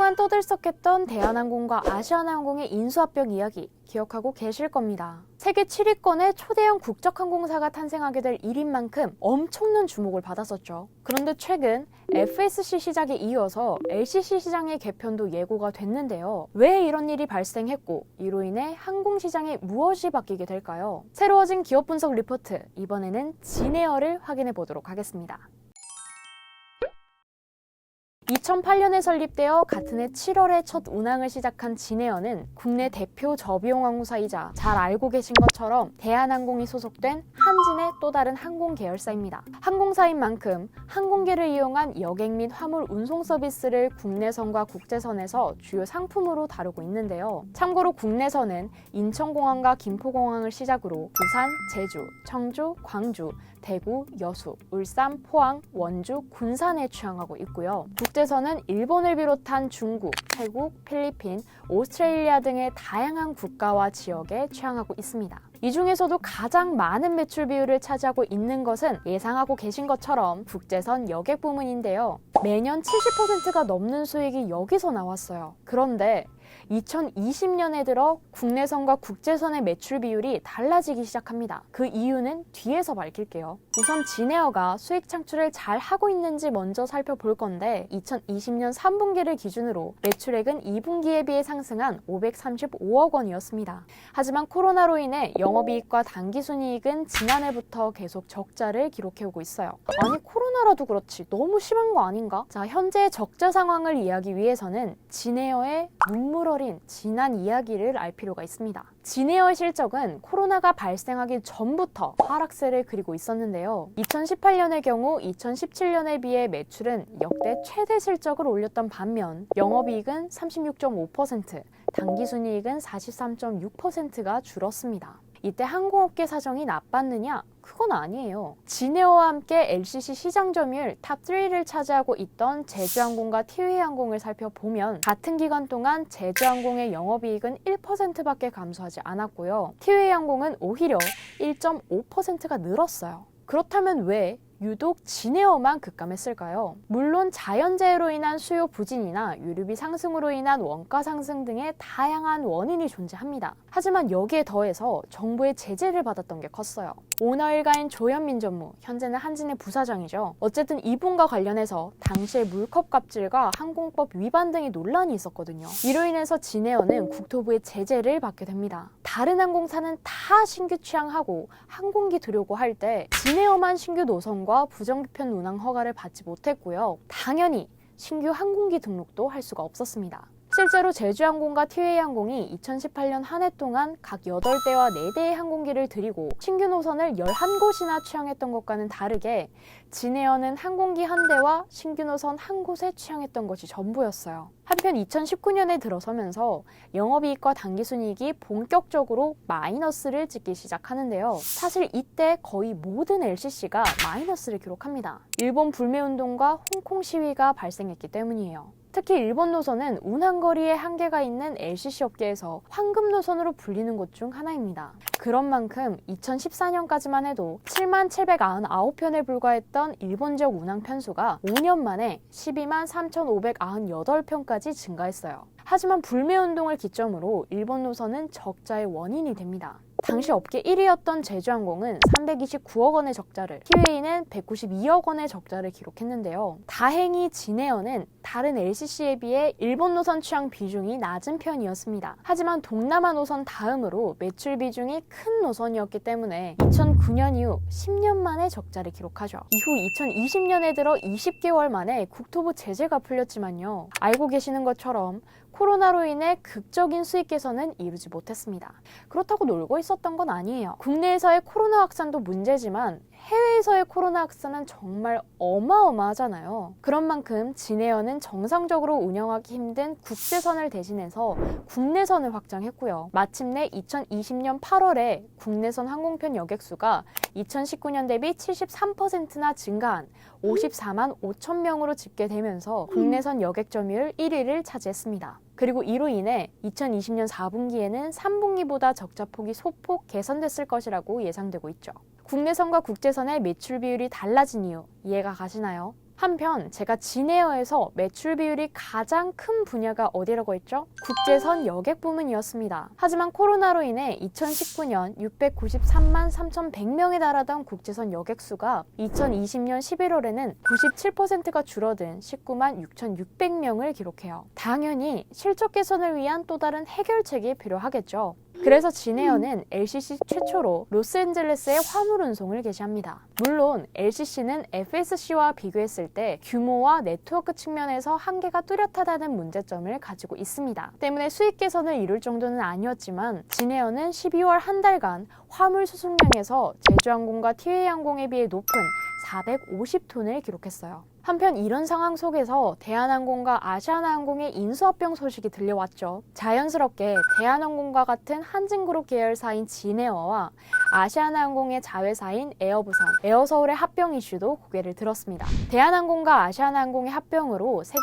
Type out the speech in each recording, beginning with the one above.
한동안 떠들썩했던 대한항공과 아시아나항공의 인수합병 이야기 기억하고 계실 겁니다. 세계 7위권의 초대형 국적항공사가 탄생하게 될 일인 만큼 엄청난 주목을 받았었죠. 그런데 최근 FSC 시작에 이어서 LCC 시장의 개편도 예고가 됐는데요. 왜 이런 일이 발생했고 이로 인해 항공시장에 무엇이 바뀌게 될까요? 새로워진 기업 분석 리포트, 이번에는 진에어를 확인해 보도록 하겠습니다. 2008년에 설립되어 같은 해 7월에 첫 운항을 시작한 진에어는 국내 대표 저비용 항공사이자 잘 알고 계신 것처럼 대한항공이 소속된 한진의 또 다른 항공 계열사입니다. 항공사인 만큼 항공기를 이용한 여객 및 화물 운송 서비스를 국내선과 국제선에서 주요 상품으로 다루고 있는데요. 참고로 국내선은 인천공항과 김포공항을 시작으로 부산, 제주, 청주, 광주, 대구, 여수, 울산, 포항, 원주, 군산에 취항하고 있고요. 국제선은 일본을 비롯한 중국, 태국, 필리핀, 오스트레일리아 등의 다양한 국가와 지역에 취항하고 있습니다. 이 중에서도 가장 많은 매출 비율을 차지하고 있는 것은 예상하고 계신 것처럼 국제선 여객 부문인데요. 매년 70%가 넘는 수익이 여기서 나왔어요. 그런데 2020년에 들어 국내선과 국제선의 매출 비율이 달라지기 시작합니다. 그 이유는 뒤에서 밝힐게요. 우선 진에어가 수익 창출을 잘 하고 있는지 먼저 살펴볼 건데 2020년 3분기를 기준으로 매출액은 2분기에 비해 상승한 535억 원이었습니다. 하지만 코로나로 인해 영업이익과 당기순이익은 지난해부터 계속 적자를 기록해오고 있어요. 아니 코로나라도 그렇지 너무 심한 거 아닌가? 자, 현재 적자 상황을 이해하기 위해서는 진에어의 눈물 어린 지난 이야기를 알 필요가 있습니다. 진에어의 실적은 코로나가 발생하기 전부터 하락세를 그리고 있었는데요. 2018년의 경우 2017년에 비해 매출은 역대 최대 실적을 올렸던 반면 영업이익은 36.5%, 당기순이익은 43.6%가 줄었습니다. 이때 항공업계 사정이 나빴느냐? 그건 아니에요. 진에어와 함께 LCC 시장 점유율 탑3를 차지하고 있던 제주항공과 티웨이항공을 살펴보면 같은 기간 동안 제주항공의 영업이익은 1%밖에 감소하지 않았고요. 티웨이항공은 오히려 1.5%가 늘었어요. 그렇다면 왜 유독 진에어만 급감했을까요? 물론 자연재해로 인한 수요 부진이나 유류비 상승으로 인한 원가 상승 등의 다양한 원인이 존재합니다. 하지만 여기에 더해서 정부의 제재를 받았던 게 컸어요. 오너 일가인 조현민 전무, 현재는 한진의 부사장이죠. 어쨌든 이분과 관련해서 당시의 물컵 갑질과 항공법 위반 등의 논란이 있었거든요. 이로 인해서 진에어는 국토부의 제재를 받게 됩니다. 다른 항공사는 다 신규 취항하고 항공기 들여오고 할 때 진에어만 신규 노선과 부정기편 운항 허가를 받지 못했고요. 당연히 신규 항공기 등록도 할 수가 없었습니다. 실제로 제주항공과 티웨이항공이 2018년 한 해 동안 각 8대와 4대의 항공기를 들이고 신규 노선을 11곳이나 취항했던 것과는 다르게 진에어는 항공기 한 대와 신규 노선 한 곳에 취항했던 것이 전부였어요. 한편 2019년에 들어서면서 영업이익과 당기순이익이 본격적으로 마이너스를 찍기 시작하는데요. 사실 이때 거의 모든 LCC가 마이너스를 기록합니다. 일본 불매운동과 홍콩 시위가 발생했기 때문이에요. 특히 일본 노선은 운항거리에 한계가 있는 LCC 업계에서 황금 노선으로 불리는 곳 중 하나입니다. 그런 만큼 2014년까지만 해도 7799편에 불과했던 일본 지역 운항 편수가 5년 만에 123,598편까지 증가했어요. 하지만 불매운동을 기점으로 일본 노선은 적자의 원인이 됩니다. 당시 업계 1위였던 제주항공은 329억 원의 적자를, 티웨이는 192억 원의 적자를 기록했는데요. 다행히 진에어는 다른 LCC에 비해 일본 노선 취항 비중이 낮은 편이었습니다. 하지만 동남아 노선 다음으로 매출 비중이 큰 노선이었기 때문에 2009년 이후 10년 만에 적자를 기록하죠. 이후 2020년에 들어 20개월 만에 국토부 제재가 풀렸지만요. 알고 계시는 것처럼 코로나로 인해 극적인 수익 개선은 이루지 못했습니다. 그렇다고 놀고 있었던 건 아니에요. 국내에서의 코로나 확산도 문제지만 해외에서의 코로나 확산은 정말 어마어마하잖아요. 그런 만큼 진에어는 정상적으로 운영하기 힘든 국제선을 대신해서 국내선을 확장했고요. 마침내 2020년 8월에 국내선 항공편 여객수가 2019년 대비 73%나 증가한 54만 5천 명으로 집계되면서 국내선 여객 점유율 1위를 차지했습니다. 그리고 이로 인해 2020년 4분기에는 3분기보다 적자폭이 소폭 개선됐을 것이라고 예상되고 있죠. 국내선과 국제선의 매출 비율이 달라진 이유 이해가 가시나요? 한편 제가 진에어에서 매출 비율이 가장 큰 분야가 어디라고 했죠? 국제선 여객 부문이었습니다. 하지만 코로나로 인해 2019년 693만 3,100명에 달하던 국제선 여객 수가 2020년 11월에는 97%가 줄어든 19만 6,600명을 기록해요. 당연히 실적 개선을 위한 또 다른 해결책이 필요하겠죠. 그래서 진에어는 LCC 최초로 로스앤젤레스에 화물 운송을 개시합니다. 물론 LCC는 FSC와 비교했을 때 규모와 네트워크 측면에서 한계가 뚜렷하다는 문제점을 가지고 있습니다. 때문에 수익 개선을 이룰 정도는 아니었지만 진에어는 12월 한 달간 화물 수송량에서 제주항공과 티웨이항공에 비해 높은 450톤을 기록했어요. 한편 이런 상황 속에서 대한항공과 아시아나항공의 인수합병 소식이 들려왔죠. 자연스럽게 대한항공과 같은 한진그룹 계열사인 진에어와 아시아나항공의 자회사인 에어부산, 에어서울의 합병 이슈도 고개를 들었습니다. 대한항공과 아시아나항공의 합병으로 세계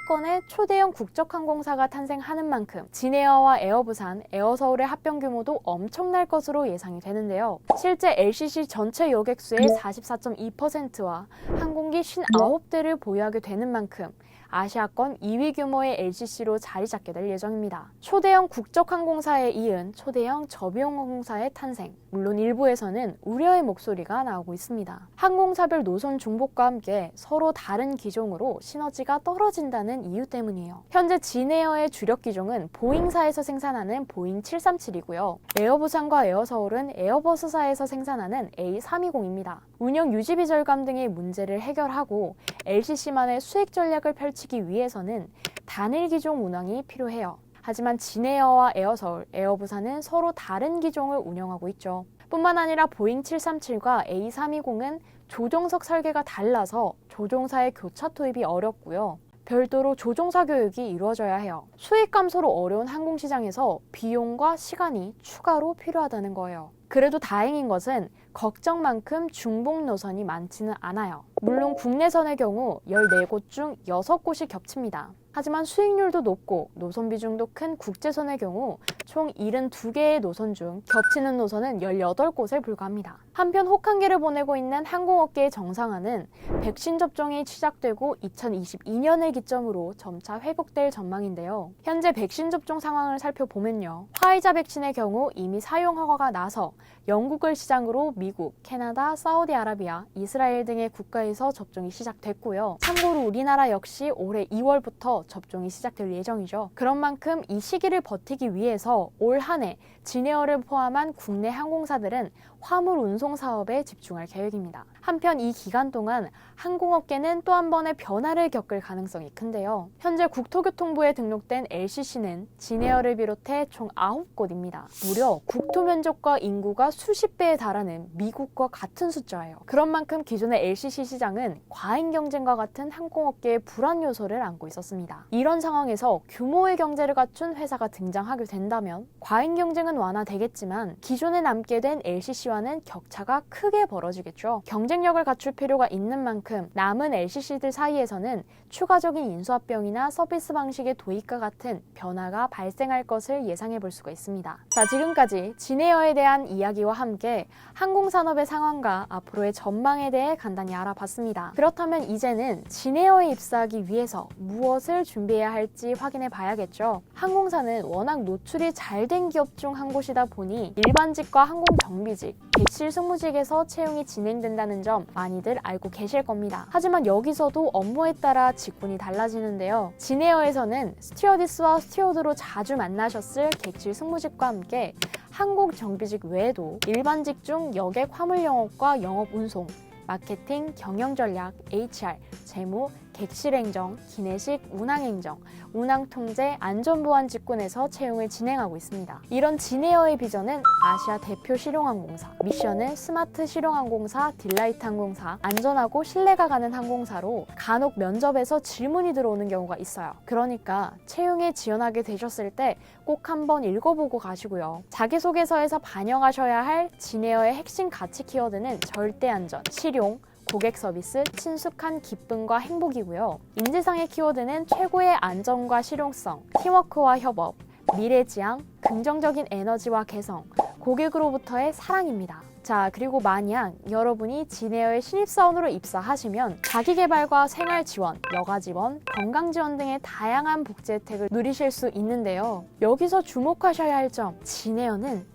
7위권의 초대형 국적항공사가 탄생하는 만큼 진에어와 에어부산, 에어서울의 합병 규모도 엄청날 것으로 예상이 되는데요. 실제 LCC 전체 여객수의 44.2%와 항공기 59대를 보유하게 되는 만큼 아시아권 2위 규모의 LCC로 자리 잡게 될 예정입니다. 초대형 국적항공사에 이은 초대형 저비용항공사의 탄생. 물론 일부에서는 우려의 목소리가 나오고 있습니다. 항공사별 노선 중복과 함께 서로 다른 기종으로 시너지가 떨어진다는 이유 때문이에요. 현재 진에어의 주력 기종은 보잉사에서 생산하는 보잉 737이고요. 에어부산과 에어서울은 에어버스사에서 생산하는 A320입니다. 운영 유지비 절감 등의 문제를 해결하고 LCC만의 수익 전략을 펼치기 위해서는 단일 기종 운항이 필요해요. 하지만 진에어와 에어서울, 에어부산은 서로 다른 기종을 운영하고 있죠. 뿐만 아니라 보잉 737과 A320은 조종석 설계가 달라서 조종사의 교차 투입이 어렵고요. 별도로 조종사 교육이 이루어져야 해요. 수익 감소로 어려운 항공시장에서 비용과 시간이 추가로 필요하다는 거예요. 그래도 다행인 것은 걱정만큼 중복 노선이 많지는 않아요. 물론 국내선의 경우 14곳 중 6곳이 겹칩니다. 하지만 수익률도 높고 노선 비중도 큰 국제선의 경우 총 72개의 노선 중 겹치는 노선은 18곳에 불과합니다. 한편 혹한기를 보내고 있는 항공업계의 정상화는 백신 접종이 시작되고 2022년을 기점으로 점차 회복될 전망인데요. 현재 백신 접종 상황을 살펴보면요. 화이자 백신의 경우 이미 사용 허가가 나서 영국을 시작으로 미국, 캐나다, 사우디아라비아, 이스라엘 등의 국가에서 접종이 시작됐고요. 참고로 우리나라 역시 올해 2월부터 접종이 시작될 예정이죠. 그런 만큼 이 시기를 버티기 위해서 올 한 해 진에어를 포함한 국내 항공사들은 화물 운송 사업에 집중할 계획입니다. 한편 이 기간 동안 항공업계는 또 한 번의 변화를 겪을 가능성이 큰데요. 현재 국토교통부에 등록된 LCC는 진에어를 비롯해 총 9곳입니다. 무려 국토 면적과 인구가 수십 배에 달하는 미국과 같은 숫자예요. 그런 만큼 기존의 LCC 시장은 과잉 경쟁과 같은 항공업계의 불안 요소를 안고 있었습니다. 이런 상황에서 규모의 경제를 갖춘 회사가 등장하게 된다면 과잉 경쟁은 완화되겠지만 기존에 남게 된 LCC와는 격차가 크게 벌어지겠죠. 경쟁력을 갖출 필요가 있는 만큼 남은 LCC들 사이에서는 추가적인 인수합병이나 서비스 방식의 도입과 같은 변화가 발생할 것을 예상해 볼 수가 있습니다. 자, 지금까지 진에어에 대한 이야기와 함께 항공산업의 상황과 앞으로의 전망에 대해 간단히 알아봤습니다. 그렇다면 이제는 진에어에 입사하기 위해서 무엇을 준비해야 할지 확인해 봐야겠죠. 항공사는 워낙 노출이 잘 된 기업 중 한 곳이다 보니 일반직과 항공정비직, 객실 승무직에서 채용이 진행된다는 점 많이들 알고 계실 겁니다. 하지만 여기서도 업무에 따라 직군이 달라지는데요. 진에어에서는 스튜어디스와 스튜어드로 자주 만나셨을 객실 승무직과 함께 항공 정비직 외에도 일반직 중 여객 화물 영업과 영업 운송, 마케팅, 경영전략, HR, 재무, 객실행정, 기내식, 운항행정, 운항통제, 안전보안 직군에서 채용을 진행하고 있습니다. 이런 진에어의 비전은 아시아 대표 실용항공사, 미션은 스마트 실용항공사, 딜라이트 항공사, 안전하고 신뢰가 가는 항공사로 간혹 면접에서 질문이 들어오는 경우가 있어요. 그러니까 채용에 지원하게 되셨을 때 꼭 한번 읽어보고 가시고요. 자기소개서에서 반영하셔야 할 진에어의 핵심 가치 키워드는 절대 안전, 실용, 고객 서비스, 친숙한 기쁨과 행복이고요. 인재상의 키워드는 최고의 안전과 실용성, 팀워크와 협업, 미래지향, 긍정적인 에너지와 개성, 고객으로부터의 사랑입니다. 자, 그리고 만약 여러분이 진에어의 신입사원으로 입사하시면 자기계발과 생활지원, 여가지원, 건강지원 등의 다양한 복지 혜택을 누리실 수 있는데요. 여기서 주목하셔야 할 점, 진에어는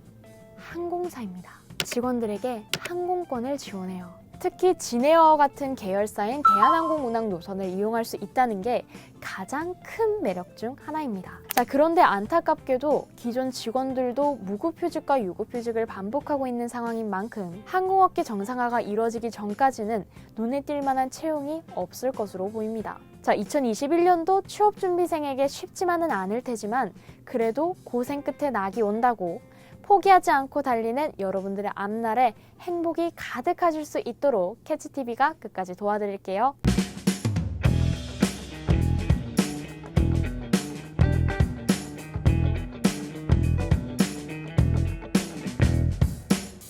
항공사입니다. 직원들에게 항공권을 지원해요. 특히 진에어 같은 계열사인 대한항공 운항 노선을 이용할 수 있다는 게 가장 큰 매력 중 하나입니다. 자, 그런데 안타깝게도 기존 직원들도 무급휴직과 유급휴직을 반복하고 있는 상황인 만큼 항공업계 정상화가 이루어지기 전까지는 눈에 띌 만한 채용이 없을 것으로 보입니다. 자, 2021년도 취업준비생에게 쉽지만은 않을 테지만 그래도 고생 끝에 낙이 온다고 포기하지 않고 달리는 여러분들의 앞날에 행복이 가득하실 수 있도록 캐치TV가 끝까지 도와드릴게요.